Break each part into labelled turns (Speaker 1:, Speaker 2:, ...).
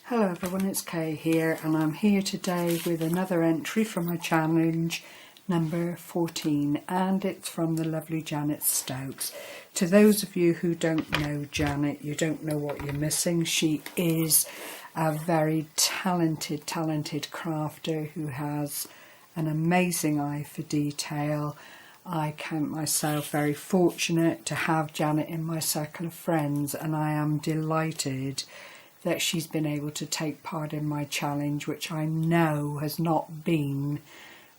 Speaker 1: Hello everyone, it's Kay here, and I'm here today with another entry from my challenge number 14, and it's from the lovely Janet Stokes. To those of you who don't know Janet, you don't know what you're missing. She is a very talented crafter who has an amazing eye for detail. I count myself very fortunate to have Janet in my circle of friends, and I am delighted that she's been able to take part in my challenge, which I know has not been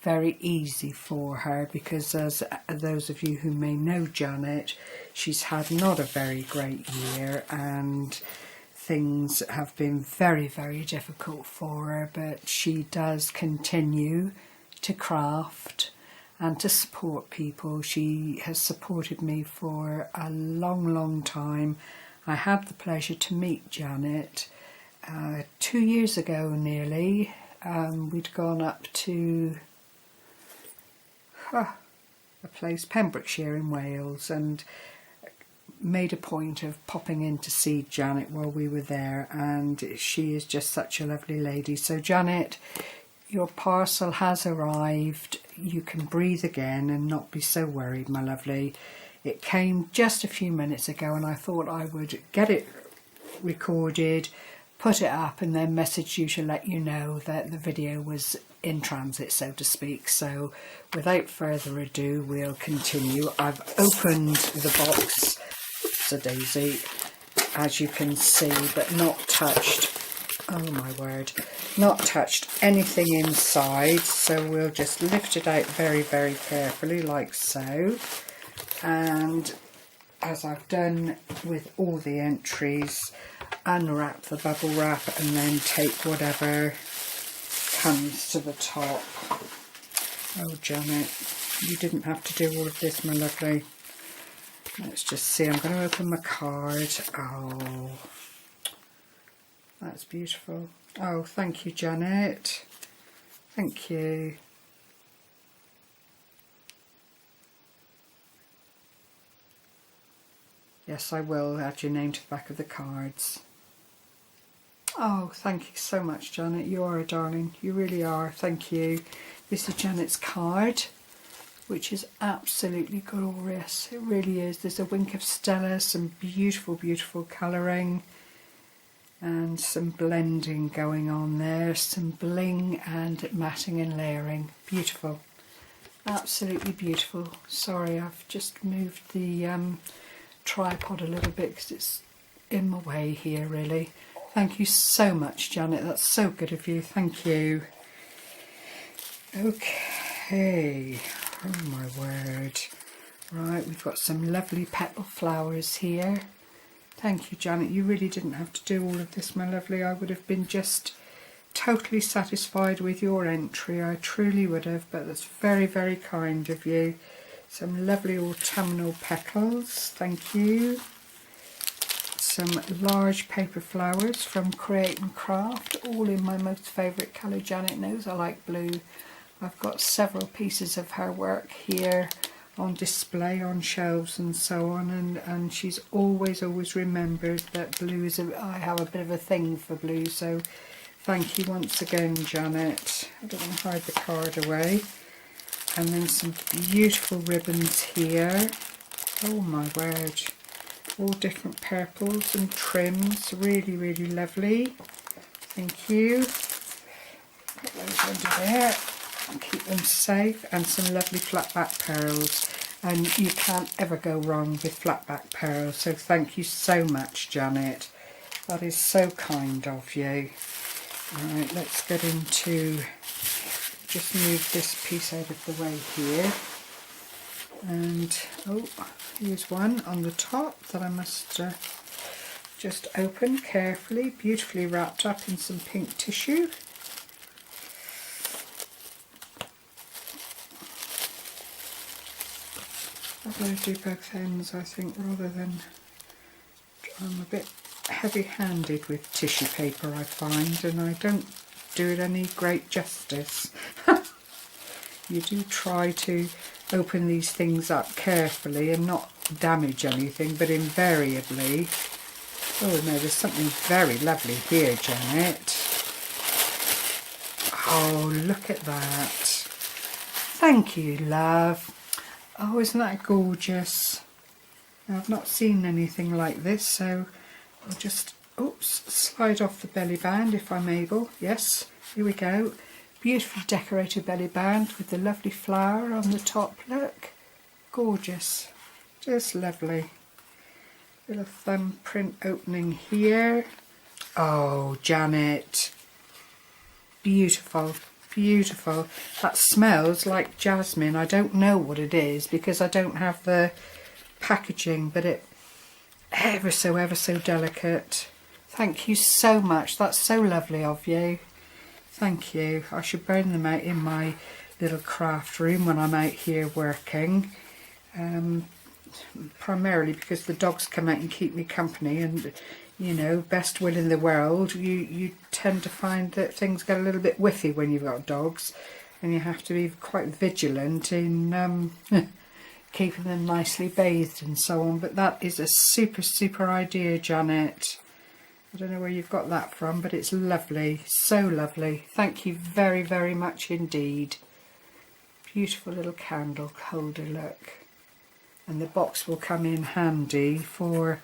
Speaker 1: very easy for her, because as those of you who may know Janet, she's had not a very great year and things have been very difficult for her, but she does continue to craft and to support people. She has supported me for a long time. I had the pleasure to meet Janet 2 years ago nearly. We'd gone up to a place, Pembrokeshire in Wales, and made a point of popping in to see Janet while we were there, and she is just such a lovely lady. So Janet, your parcel has arrived. You can breathe again and not be so worried, my lovely. It came just a few minutes ago, and I thought I would get it recorded, put it up, and then message you to let you know that the video was in transit, so to speak. So without further ado, we'll continue. I've opened the box, it's a daisy, as you can see, but not touched, oh my word, not touched anything inside. So we'll just lift it out very carefully, like so. And as I've done with all the entries, unwrap the bubble wrap and then take whatever comes to the top. Oh Janet, you didn't have to do all of this, my lovely. Let's just see, I'm going to open my card. Oh, that's beautiful. Oh, thank you, Janet. Thank you. Yes, I will add your name to the back of the cards. Oh, thank you so much, Janet. You are a darling. You really are. Thank you. This is Janet's card, which is absolutely glorious. It really is. There's a wink of Stella, some beautiful colouring, and some blending going on there. Some bling and matting and layering. Beautiful. Absolutely beautiful. Sorry, I've just moved the tripod a little bit because it's in my way here, really. Thank you so much, Janet. That's so good of you. Thank you. Okay. Oh my word. Right, we've got some lovely petal flowers here. Thank you, Janet. You really didn't have to do all of this, my lovely. I would have been just totally satisfied with your entry. I truly would have, but that's very kind of you. Some lovely autumnal petals, thank you. Some large paper flowers from Create and Craft, all in my most favourite colour. Janet knows I like blue. I've got several pieces of her work here on display on shelves and so on, and she's always remembered that blue is I have a bit of a thing for blue, so thank you once again, Janet. I don't want to hide the card away. And then some beautiful ribbons here. Oh my word. All different purples and trims. Really lovely. Thank you. Put those under there and keep them safe. And some lovely flat back pearls. And you can't ever go wrong with flat back pearls. So thank you so much, Janet. That is so kind of you. Alright, let's get into... Just move this piece out of the way here, and oh, here's one on the top that I must just open carefully, beautifully wrapped up in some pink tissue. I've got to do both ends, I think, rather than... I'm a bit heavy-handed with tissue paper, I find, and I don't do it any great justice. You do try to open these things up carefully and not damage anything, but invariably Oh no, there's something very lovely here, Janet. Oh, look at that. Thank you, love. Oh, isn't that gorgeous? Now, I've not seen anything like this, so I'll just, oops, slide off the belly band if I'm able. Yes, here we go. Beautifully decorated belly band with the lovely flower on the top. Look, gorgeous, just lovely. Little thumbprint opening here. Oh, Janet, beautiful, beautiful. That smells like jasmine. I don't know what it is because I don't have the packaging, but it ever so delicate. Thank you so much. That's so lovely of you. Thank you. I should burn them out in my little craft room when I'm out here working. Primarily because the dogs come out and keep me company, and you know, best will in the world, you tend to find that things get a little bit whiffy when you've got dogs, and you have to be quite vigilant in keeping them nicely bathed and so on. But that is a super idea, Janet. I don't know where you've got that from, but it's lovely, so lovely. Thank you very much indeed. Beautiful little candle holder, look. And the box will come in handy for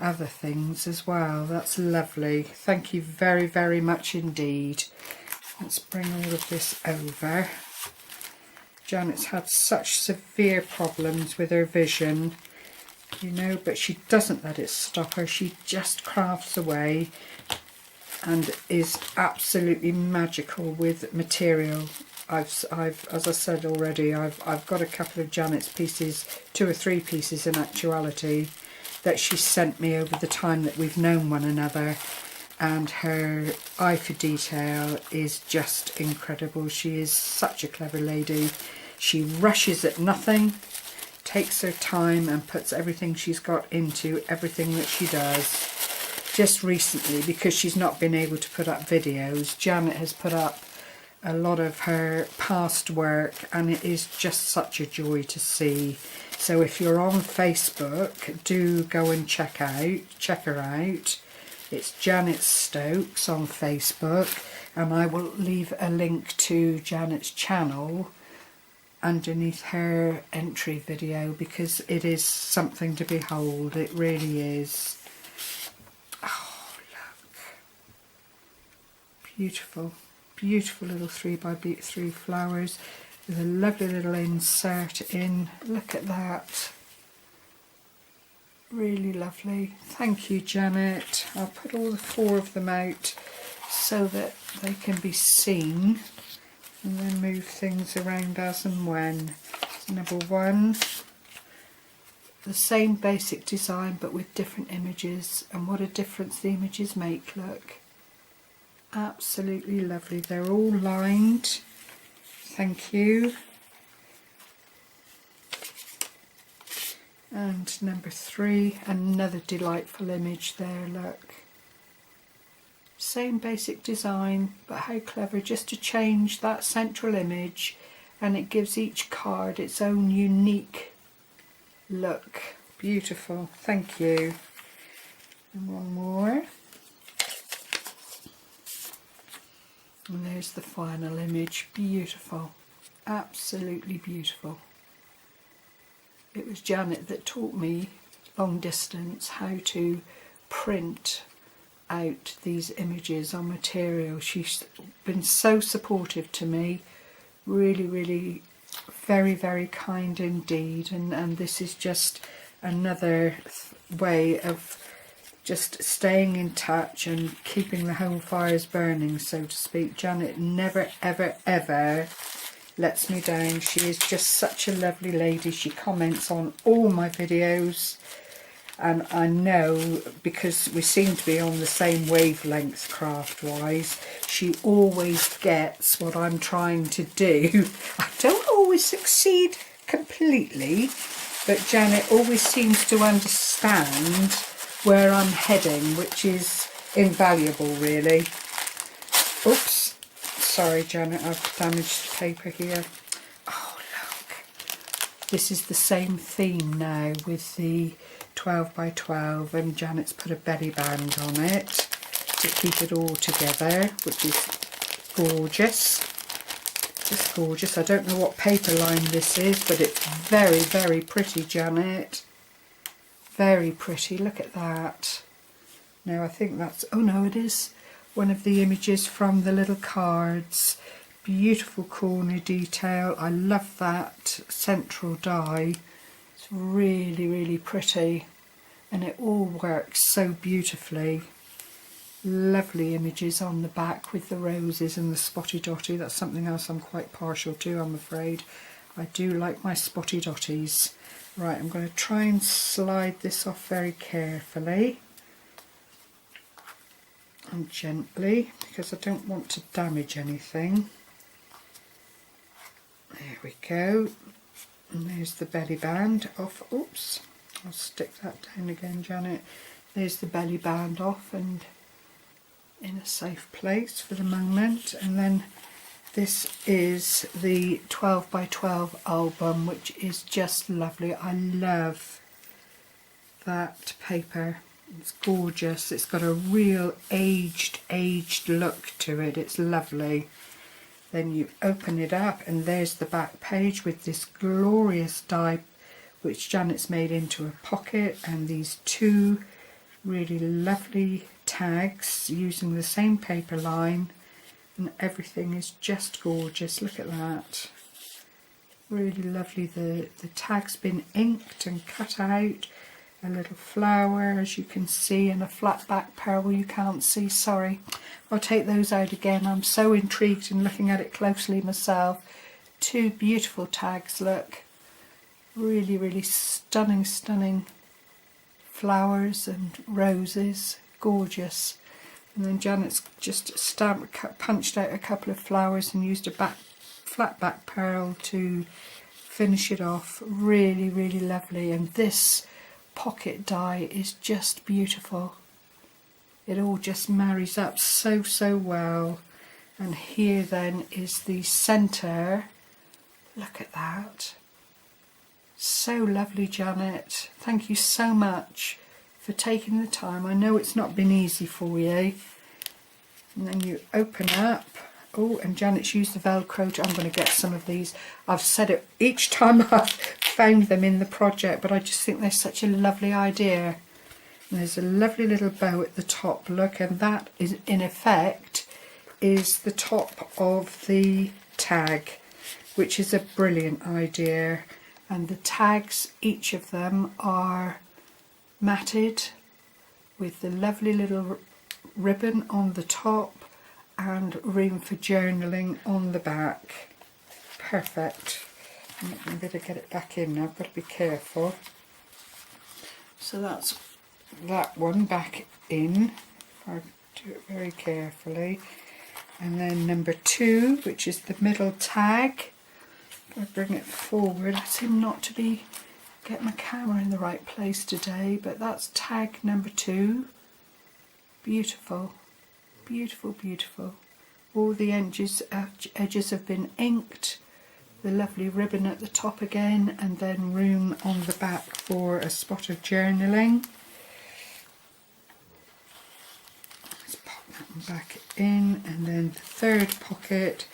Speaker 1: other things as well. That's lovely. Thank you very much indeed. Let's bring all of this over. Janet's had such severe problems with her vision, you know, but she doesn't let it stop her. She just crafts away and is absolutely magical with material. I've as I said already, I've got a couple of Janet's pieces, 2 or 3 pieces in actuality, that she sent me over the time that we've known one another, and her eye for detail is just incredible. She is such a clever lady. She rushes at nothing, takes her time and puts everything she's got into everything that she does. Just recently, because she's not been able to put up videos, Janet has put up a lot of her past work, and it is just such a joy to see. So if you're on Facebook, do go and check her out. It's Janet Stokes on Facebook, and I will leave a link to Janet's channel underneath her entry video, because it is something to behold. It really is. Oh, look, beautiful. Beautiful little 3x3 flowers with a lovely little insert in. Look at that. Really lovely. Thank you, Janet. I'll put all the 4 of them out so that they can be seen, and then move things around as and when. Number 1. The same basic design but with different images, and what a difference the images make, look. Absolutely lovely. They're all lined. Thank you. And number 3, another delightful image there, look. Same basic design, but how clever, just to change that central image, and it gives each card its own unique look. Beautiful. Thank you. And one more. And there's the final image. Beautiful. Absolutely beautiful. It was Janet that taught me long distance how to print out these images on material. She's been so supportive to me. Really very kind indeed. And this is just another way of just staying in touch and keeping the home fires burning, so to speak. Janet never ever lets me down. She is just such a lovely lady. She comments on all my videos, and I know, because we seem to be on the same wavelength craft wise, she always gets what I'm trying to do. I don't always succeed completely, but Janet always seems to understand where I'm heading, which is invaluable, really. Oops, sorry Janet, I've damaged the paper here. Oh look, this is the same theme now with the 12 by 12, and Janet's put a belly band on it to keep it all together, which is gorgeous. Just gorgeous. I don't know what paper line this is, but it's very, very pretty, Janet. Very pretty. Look at that. Now I think that's, oh no, it is one of the images from the little cards. Beautiful corner detail. I love that central die. It's really, really pretty, and it all works so beautifully. Lovely images on the back with the roses and the spotty dotty. That's something else I'm quite partial to, I'm afraid. I do like my spotty dotties. Right, I'm going to try and slide this off very carefully and gently, because I don't want to damage anything. There we go. And there's the belly band off. Oops, I'll stick that down again, Janet. There's the belly band off and in a safe place for the moment. And then this is the 12 by 12 album, which is just lovely. I love that paper. It's gorgeous. It's got a real aged look to it. It's lovely. Then you open it up and there's the back page with this glorious die which Janet's made into a pocket, and these two really lovely tags using the same paper line, and everything is just gorgeous. Look at that. Really lovely. The tag's been inked and cut out. A little flower, as you can see, and a flat back pearl. Well, you can't see, sorry. I'll take those out again. I'm so intrigued in looking at it closely myself. Two beautiful tags, look. Really, really stunning, stunning flowers and roses. Gorgeous. And then Janet's just punched out a couple of flowers and used a flat back pearl to finish it off. Really, really lovely. And this pocket die is just beautiful. It all just marries up so, so well. And here then is the centre. Look at that. So lovely, Janet. Thank you so much for taking the time. I know it's not been easy for you. And then you open up. Oh, and Janet's used the Velcro. I'm going to get some of these. I've said it each time I've found them in the project, but I just think they're such a lovely idea. And there's a lovely little bow at the top, look, and that is, in effect, is the top of the tag, which is a brilliant idea. And the tags, each of them, are matted with the lovely little ribbon on the top and room for journaling on the back. Perfect. I better get it back in now, I've got to be careful. So that's that one back in. I'll do it very carefully. And then number 2, which is the middle tag. I'll bring it forward. I seem not to be getting my camera in the right place today, but that's tag number 2. Beautiful. Beautiful, beautiful. All the edges have been inked. The lovely ribbon at the top again, and then room on the back for a spot of journaling. Let's pop that one back in, and then the third pocket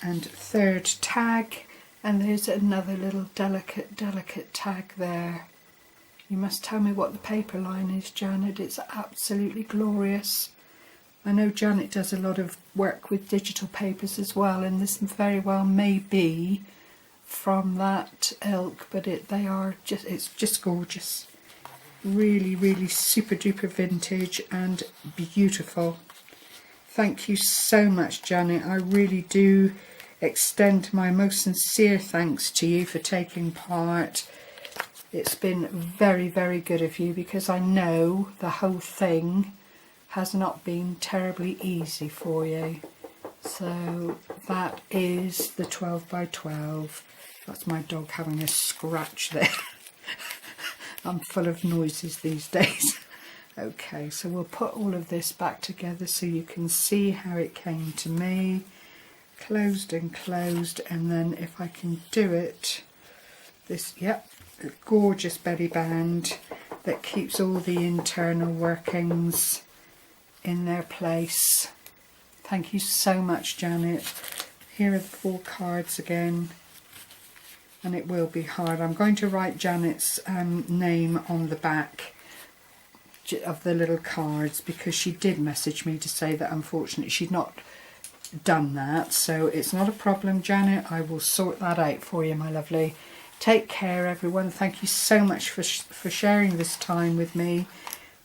Speaker 1: and third tag, and there's another little delicate tag there. You must tell me what the paper line is, Janet. It's absolutely glorious. I know Janet does a lot of work with digital papers as well, and this very well may be from that ilk, but it's just gorgeous. Really, really super duper vintage and beautiful. Thank you so much, Janet. I really do extend my most sincere thanks to you for taking part. It's been very, very good of you, because I know the whole thing has not been terribly easy for you. So that is the 12 by 12. That's my dog having a scratch there. I'm full of noises these days. Okay, so we'll put all of this back together so you can see how it came to me. Closed and closed, and then if I can do it, this, yep, gorgeous belly band, that keeps all the internal workings in their place. Thank you so much, Janet. Here are the 4 cards again, and it will be hard. I'm going to write Janet's name on the back of the little cards, because she did message me to say that unfortunately she'd not done that, so it's not a problem, Janet. I will sort that out for you, my lovely. Take care, everyone. Thank you so much for sharing this time with me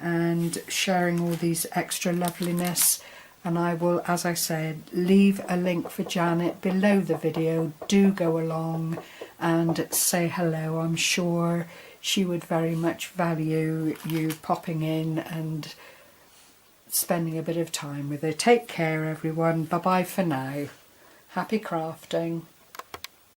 Speaker 1: and sharing all these extra loveliness. And I will, as I said, leave a link for Janet below the video. Do go along and say hello. I'm sure she would very much value you popping in and spending a bit of time with her. Take care, everyone. Bye bye for now. Happy crafting.